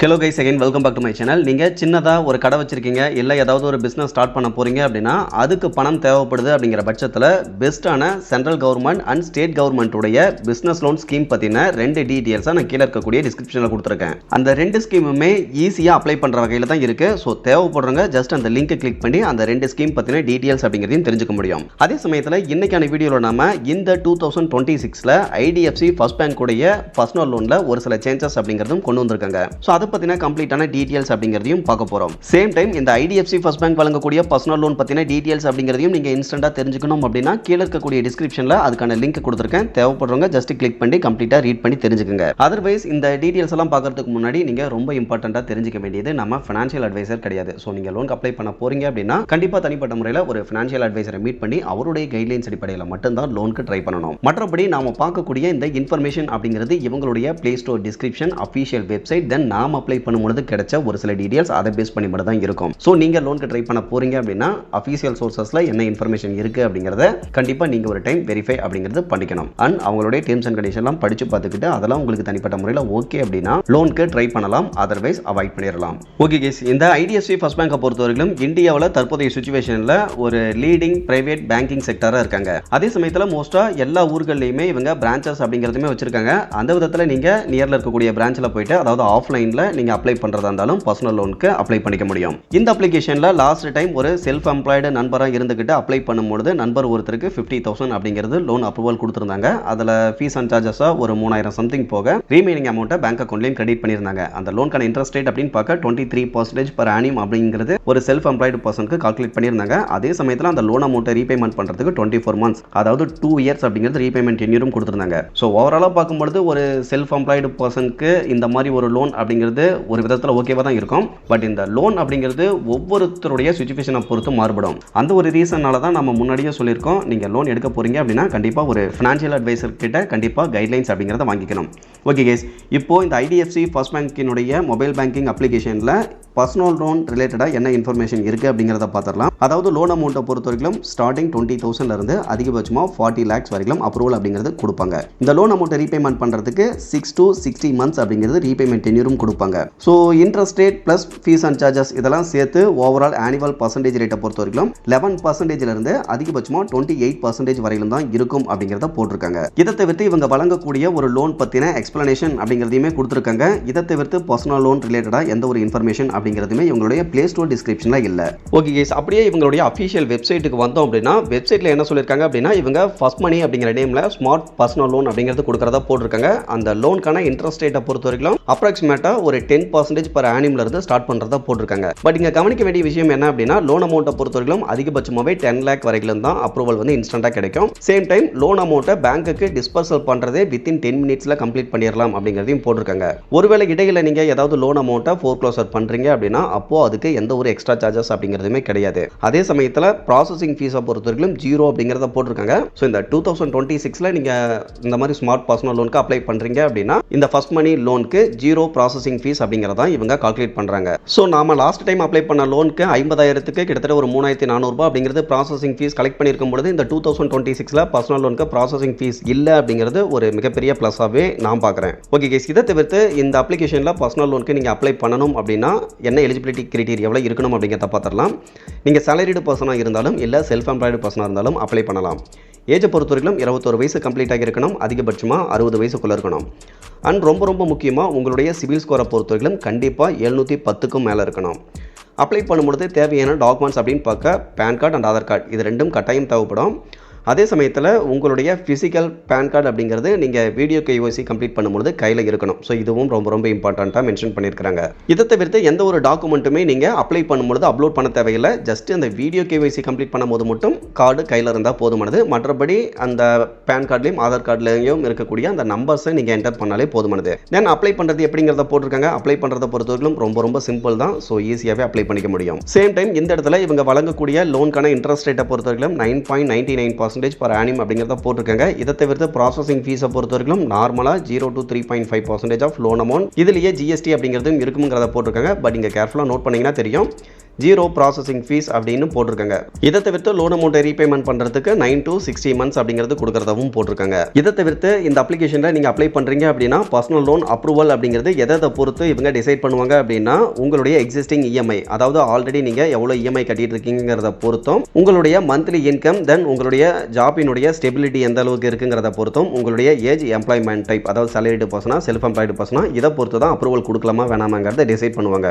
Hello guys, again welcome back to my channel. நீங்கள் சின்னதாக ஒரு கடை வச்சுருக்கீங்க, இல்லை ஏதாவது ஒரு பிஸ்னஸ் ஸ்டார்ட் பண்ண போகிறீங்க அப்படின்னா அதுக்கு பணம் தேவைப்படுது அப்படிங்கிற பட்சத்தில் பெஸ்ட்டான சென்ட்ரல் கவர்மெண்ட் அண்ட் ஸ்டேட் கவர்மெண்ட்டுடைய பிஸ்னஸ் லோன் ஸ்கீம் பற்றின 2 டீட்டெயில்ஸாக நான் கீழே இருக்கக்கூடிய டிஸ்கிரிப்ஷனில் கொடுத்துருக்கேன். அந்த 2 ஸ்கீமுமே ஈஸியாக அப்ளை பண்ணுற வகையில் தான் இருக்குது. ஸோ தேவைப்படுறவங்க ஜஸ்ட் அந்த லிங்கை கிளிக் பண்ணி அந்த 2 ஸ்கீம் பற்றின டீட்டெயில்ஸ் அப்படிங்கிறதையும் தெரிஞ்சுக்க முடியும். அதே சமயத்தில் இன்றைக்கான வீடியோவில் நாம இந்த 2026 ஐடிஎஃப்சி ஃபர்ஸ்ட் பேங்க் உடைய பர்சனல் லோனில் ஒரு சில சேஞ்சஸ் அப்படிங்கிறதும் கொண்டு வந்திருக்காங்க. ஸோ அதை பற்றின கம்ப்ளீட்டான டீட்டெயில்ஸ் அப்படிங்கிறதையும் பார்க்க போகிறோம். சேம் டைம் இந்த ஐடிஎஃப்சி ஃபர்ஸ்ட் பேங்க் வழங்கக்கூடிய பர்சனல் லோன் பற்றின டீட்டெயில்ஸ் அப்படிங்கிறதையும் நீங்கள் இன்ஸ்டன்ட்டாக தெரிஞ்சுக்கணும் அப்படின்னா கீழே இருக்கக்கூடிய டிஸ்கிரிப்ஷனில் அதுக்கான லிங்க் கொடுத்துருக்கேன். தேவைப்படுறவங்க ஜஸ்ட் கிளிக் பண்ணி கம்ப்ளீட்டாக ரீட் பண்ணி தெரிஞ்சுக்கோங்க. அதர்வைஸ் இந்த டீட்டெயில்ஸ் எல்லாம் பார்க்கறதுக்கு முன்னாடி நீங்கள் ரொம்ப இம்பார்ட்டண்ட்டாக தெரிஞ்சுக்க வேண்டியது, நம்ம ஃபினான்ஷியல் அட்வைசர் கிடையாது. ஸோ நீங்கள் லோனுக்கு அப்ளை பண்ண போறீங்க அப்படின்னா கண்டிப்பாக தனிப்பட்ட முறையில் ஒரு ஃபினான்ஷியல் அட்வைசரை மீட் பண்ணி அவருடைய கைட்லைன்ஸ் அடிப்படையில் மட்டும்தான் லோனுக்கு ட்ரை பண்ணணும். மற்றபடி நாம பார்க்கக்கூடிய இந்த இன்ஃபர்மேஷன் அப்படிங்கிறது இவங்களுடைய play store description, official website, then நாம் அப்ளை பண்ணும்போது கிடைச்ச ஒரு சில டீடைல்ஸ் அதை பேஸ் பண்ணி மட்டும் தான் இருக்கும். ஸோ நீங்கள் லோனுக்கு ட்ரை பண்ண போறீங்க அப்படின்னா அஃபிஷியல் சோர்சஸ்ல என்ன இன்ஃபர்மேஷன் இருக்கு அப்படிங்கிறத கண்டிப்பாக நீங்கள் ஒரு டைம் வெரிஃபை அப்படிங்கிறது பண்ணிக்கணும். அண்ட் அவங்களுடைய டேர்ம்ஸ் அண்ட் கண்டிஷன்லாம் படிச்சு பார்த்துக்கிட்டு அதெல்லாம் உங்களுக்கு தனிப்பட்ட முறையில் ஓகே அப்படின்னா லோனுக்கு ட்ரை பண்ணலாம். அதர்வைஸ் அவாய்ட் பண்ணிடலாம். ஓகே கேஸ், இந்த ஐடிஎஃப்சி ஃபர்ஸ்ட் பேங்கை பொறுத்தவரைக்கும் இந்தியாவில் தற்போதைய சுச்சுவேஷனில் ஒரு லீடிங் பிரைவேட் பேங்கிங் செக்டராக இருக்காங்க. அதே சமயத்தில் மோஸ்டா எல்லா ஊர்கள்லையுமே இவங்க பிரான்ச்சஸ் அப்படிங்கிறதுமே வச்சிருக்காங்க. அந்த விதத்தில் நீங்கள் நியரில் இருக்கக்கூடிய பிரான்ச்சில் போயிட்டு, அதாவது ஆஃப்லைனில் நீங்கள் அப்ளை பண்ணுறதா இருந்தாலும் பர்சனல் லோனுக்கு அப்ளை பண்ணிக்க முடியும். இந்த அப்ளிகேஷனில் லாஸ்ட் டைம் ஒரு செல்ஃப் எம்ப்ளாய்டு நண்பராக இருந்துகிட்டு அப்ளை பண்ணும்போது நண்பர் ஒருத்தருக்கு 50,000 அப்படிங்கிறது லோன் அப்ரூவல் கொடுத்துருந்தாங்க. அதில் ஃபீஸ் அண்ட் சார்ஜஸாக ஒரு 3,000 சம்திங் போக ரீமைனிங் அமௌண்ட்டை பேங்க் அக்கௌண்ட்லையும் கிரெடிட் பண்ணியிருந்தாங்க. அந்த லோனுக்கான இன்ட்ரெஸ்ட் ரேட் அப்படின்னு பார்க்க 23% per annum அப்படிங்கிறது ஒரு செல்ஃப் எம்ப்ளாய்டு பர்சனுக்கு கால்குலேட் பண்ணியிருந்தாங்க. அதே சமயத்தில் அந்த லோன் அமௌண்ட்டை ரீபேமெண்ட் பண்ணுறதுக்கு 24 months, அதாவது 2 years அப்படிங்கிறது ரீபேமெண்ட் டென்யூரும் கொடுத்துருந்தாங்க. ஸோ ஓவராலாக பார்க்கும்பொழுது ஒரு செல்ஃப் எம்ப்ளாய்டு பர்சனுக்கு இந்த மாதிரி ஒரு லோன் அப்படிங்கிறது ஒரு விதத்தில் ஓகேவா தான் இருக்கும். பட் இந்த லோன் அப்படிங்கிறது ஒவ்வொருத்தருடைய சிச்சுவேஷனை பொறுத்து மாறுபடும். அந்த ஒரு ரீசனால தான் நம்ம முன்னாடியே சொல்லியிருக்கோம், நீங்கள் லோன் எடுக்க போறீங்க அப்படின்னா கண்டிப்பாக ஒரு ஃபினான்ஷியல் அட்வைசர் கிட்ட கண்டிப்பாக கைட்லைன்ஸ் அப்படிங்கிறத வாங்கிக்கணும். ஓகே கேஸ், இப்போ இந்த ஐடிஎஃப்சி ஃபர்ஸ்ட் பேங்கினுடைய மொபைல் பேங்கிங் அப்ளிகேஷனில் பர்சனல் லோன் ரிலேட்டடாக என்ன இன்ஃபர்மேஷன் இருக்குது அப்படிங்கிறத பார்த்துடலாம். அதாவது லோன் அமௌண்ட்டை பொறுத்த வரைக்கும் ஸ்டார்டிங் 20,000 இருந்து அதிகபட்சமாக 40 lakhs வரைக்கும் அப்ரூவல் அப்படிங்கிறது கொடுப்பாங்க. இந்த லோன் அமௌண்ட்டை ரீபேமெண்ட் பண்ணுறதுக்கு 6 to 60 months அப்படிங்கிறது ரீபேமெண்ட் டென்யூரும் கொடுப்பாங்க. So interest rate plus fees and charges இதெல்லாம் சேர்த்து ஓவரால் ஆனுவல் பர்சன்டேஜ் ரேட்டை பொறுத்த வரைக்கும் 11% இருந்து அதிகபட்சமாக 28% வரையிலும் தான் இருக்கும் அப்படிங்கிறத போட்டிருக்காங்க. இதை தவிர்த்து இவங்க வழங்கக்கூடிய ஒரு லோன் பற்றின எக்ஸ்பிளனேஷன் அப்படிங்கிறதையுமே கொடுத்துருக்காங்க. இதை தவிர்த்து பர்சனல் லோன் ரிலேட்டடாக எந்த ஒரு இன்ஃபர்மேஷன் அப்படிங்கிறதுமே இவங்களுடைய பிளே ஸ்டோர் டிஸ்கிரிப்ஷனில் இல்லை. ஓகே கேஸ், அப்படியே இவங்களுடைய அஃபிஷியல் வெப்சைட்டுக்கு வந்தோம் அப்படின்னா வெப்சைட்டில் என்ன சொல்லியிருக்காங்க அப்படின்னா இவங்க ஃபர்ஸ்ட் மணி அப்படிங்கிற நேமில் ஸ்மார்ட் பர்சனல் லோன் அப்படிங்கிறது கொடுக்குறதா போட்டிருக்காங்க. அந்த லோனுக்கான இன்ட்ரெஸ்ட் ரேட்டை பொறுத்த வரைக்கும் அப்ராக்சிமேட்டாக ஒரு 10% per annum இருந்து ஸ்டார்ட் பண்ணுறதா போட்டிருக்காங்க. பட் இங்கே கவனிக்க வேண்டிய விஷயம் என்ன அப்படின்னா லோன் அமௌண்ட்டை பொறுத்த வரைக்கும் அதிகபட்சமாகவே 10 lakh வரைக்கும் தான் அப்ரூவல் வந்து இன்ஸ்டன்ட்டாக கிடைக்கும். சேம் டைம் லோன் அமௌண்ட்டை பேங்க்குக்கு டிஸ்பர்சல் பண்ணுறதே வித்தின் 10 minutesல கம்ப்ளீட் பண்ணிடலாம் அப்படிங்கிறதையும் போட்டிருக்காங்க. ஒருவேளை இடையில நீங்கள் ஏதாவது லோன் அமௌண்ட்டை ஃபோர்க்ளோசர் பண்ணுறீங்க அப்படின்னா அப்போ அதுக்கு எந்த ஒரு எக்ஸ்ட்ரா சார்ஜஸ் அப்படிங்கிறதுமே கிடையாது. அதே சமயத்தில் ப்ராசஸிங் ஃபீஸை பொறுத்த வரைக்கும் 0 அப்படிங்கிறத போட்டிருக்காங்க. ஸோ இந்த 2026 நீங்கள் இந்த மாதிரி ஸ்மார்ட் பர்சனல் லோனுக்கு அப்ளை பண்ணுறீங்க அப்படின்னா இந்த ஃபர்ஸ்ட் மணி லோனுக்கு 0 ப்ராசஸிங் ஃபீஸ் அப்படிங்கிறதா இவங்க கால்குலேட் பண்ணுறாங்க. ஸோ நாம லாஸ்ட் டைம் அப்ளை பண்ண லோனுக்கு 50,000க்கு கிட்டத்தட்ட ஒரு 3,400 ரூபாய் அப்படிங்கிறது ப்ராசஸிங் ஃபீஸ் கலெக்ட் பண்ணியிருக்கும் பொழுது இந்த 2026 பர்சனல் லோனுக்கு ப்ராசஸிங் ஃபீஸ் இல்லை அப்படிங்கிறது ஒரு மிகப்பெரிய ப்ளஸ்ஸாகவே நான் பார்க்குறேன். ஓகே கேஸ், இதை தவிர்த்து இந்த அப்ளிகேஷனில் பர்சனல் லோனுக்கு நீங்கள் அப்ளை பண்ணணும் அப்படின்னா என்ன எலிஜிபிலிட்டி கிரைட்டீரியா எவ்வளோ இருக்கணும் அப்படிங்கிறத பார்த்துடலாம். நீங்கள் சேலரிடு பர்சனாக இருந்தாலும் இல்லை செல்ஃப் எம்ப்ளாய்டு பர்சனாக இருந்தாலும் அப்ளை பண்ணலாம். ஏஜை பொறுத்த வரைக்கும் 21 வயசு கம்ப்ளீட் ஆகியிருக்கணும். அதிகபட்சமாக 60 வயசுக்குள்ளே இருக்கணும். அண்ட் ரொம்ப முக்கியமாக உங்களுடைய சிவில் ஸ்கோரை பொறுத்த வரைக்கும் கண்டிப்பாக 710க்கும் மேலே இருக்கணும். அப்ளை பண்ணும்பொழுது தேவையான டாக்குமெண்ட்ஸ் அப்படின்னு பார்க்க PAN card and Aadhaar card இது 2ம் கட்டாயம் தேவைப்படும். அதே சமயத்தில் உங்களுடைய ஃபிசிக்கல் பேன் கார்டு அப்படிங்கிறது நீங்கள் வீடியோ கேஒய்சி கம்ப்ளீட் பண்ணும்போது கையில் இருக்கணும். ஸோ இதுவும் ரொம்ப இம்பார்ட்டண்ட்டாக மென்ஷன் பண்ணியிருக்காங்க. இதை தவிர்த்து எந்த ஒரு டாக்குமெண்ட்டுமே நீங்கள் அப்ளை பண்ணும்போது அப்லோட் பண்ண தேவையில்லை. ஜஸ்ட் அந்த வீடியோ கேஒய்சி கம்ப்ளீட் பண்ணும்போது மட்டும் கார்டு கையில் இருந்தால் போதுமானது. மற்றபடி அந்த பேன் கார்டுலையும் ஆதார் கார்டுலையும் இருக்கக்கூடிய அந்த நம்பர்ஸை நீங்கள் என்டர் பண்ணாலே போதுமானது. தென் அப்ளை பண்ணுறது எப்படிங்கிறத போட்டிருக்காங்க. அப்ளை பண்ணுறதை பொறுத்தவரைக்கும் ரொம்ப சிம்பிள் தான். ஸோ ஈஸியாகவே அப்ளை பண்ணிக்க முடியும். சேம் டைம் இந்த இடத்துல இவங்க வழங்கக்கூடிய லோனுக்கான இன்ட்ரெஸ்ட் ரேட்டை பொறுத்தவரைக்கும் 9.99% per annum அப்படிங்கிறத போட்டிருக்காங்க. இதை தவிர்த்து ப்ராசஸிங் ஃபீஸை பொறுத்த வரைக்கும் நார்மலாக 0 to 3.5% ஆஃப் லோன் அமௌண்ட் இதுலேயே ஜிஎஸ்டி அப்படிங்கிறதும் இருக்குங்கிறத போட்டிருக்காங்க. பட் இங்கே கேர்ஃபுல்லாக நோட் பண்ணிங்கன்னா தெரியும் ஜீரோ ப்ராசஸிங் ஃபீஸ் அப்படின்னு போட்டிருக்காங்க. இதை தவிர்த்து லோன் அமௌண்ட்டை ரீபேமெண்ட் பண்ணுறதுக்கு 9 to 60 months அப்படிங்கிறது கொடுக்குறதாவும் போட்டிருக்காங்க. இதை தவிர்த்து இந்த அப்ளிகேஷனில் நீங்கள் அப்ளை பண்ணுறீங்க அப்படின்னா பர்சனல் லோன் அப்ரூவல் அப்படிங்கிறது எதை பொறுத்து இவங்க டிசைட் பண்ணுவாங்க அப்படின்னா உங்களுடைய எக்ஸிஸ்டிங் இஎம்ஐ, அதாவது ஆல்ரெடி நீங்கள் எவ்வளோ இஎம்ஐ கட்டிட்டு இருக்கீங்கிறத பொறுத்தும், உங்களுடைய மந்த்லி இன்கம், தென் உங்களுடைய ஜாப்பினுடைய ஸ்டெபிலிட்டி எந்த அளவுக்கு இருக்குங்கிறத பொறுத்தும், உங்களுடைய ஏஜ், எம்ப்ளாய்மெண்ட் டைப், அதாவது சேலரிடு பர்சனா செல்ஃப் எம்ப்ளாய்டு பர்சனா, இதை பொறுத்து தான் அப்ரூவல் கொடுக்கலாமா வேணாமாங்கிறத டிசைட் பண்ணுவாங்க.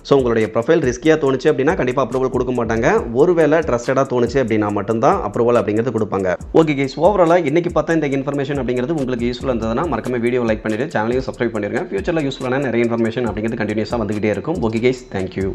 ஸோ உங்களுடைய ப்ரொஃபைல் ரிஸ்கியாக தோணுச்சு அப்படின்னா கண்டிப்பாக அப்ரூவல் கொடுக்க மாட்டாங்க. ஒருவேளை ட்ரஸ்டடாக தோணுச்சு அப்படின்னா மட்டும்தான் அப்ரூவல் அப்படிங்கிறது கொடுப்பாங்க. ஓகே கைஸ், ஓவராலாக இன்னைக்கு பார்த்தா இந்த இன்ஃபர்மேஷன் அப்படிங்கிறது உங்களுக்கு யூஸ்ஃபுல்லாக இருந்ததுன்னா மறக்காம வீடியோ லைக் பண்ணிட்டு சேனலையும் சப்ஸ்கிரைப் பண்ணிருங்க. ஃபியூச்சரில் யூஸ்ஃபுல்லான நிறைய இன்ஃபர்மேஷன் அப்படிங்கிறது கண்டினியூஸாக வந்துகிட்டே இருக்கும். Okay guys, thank you.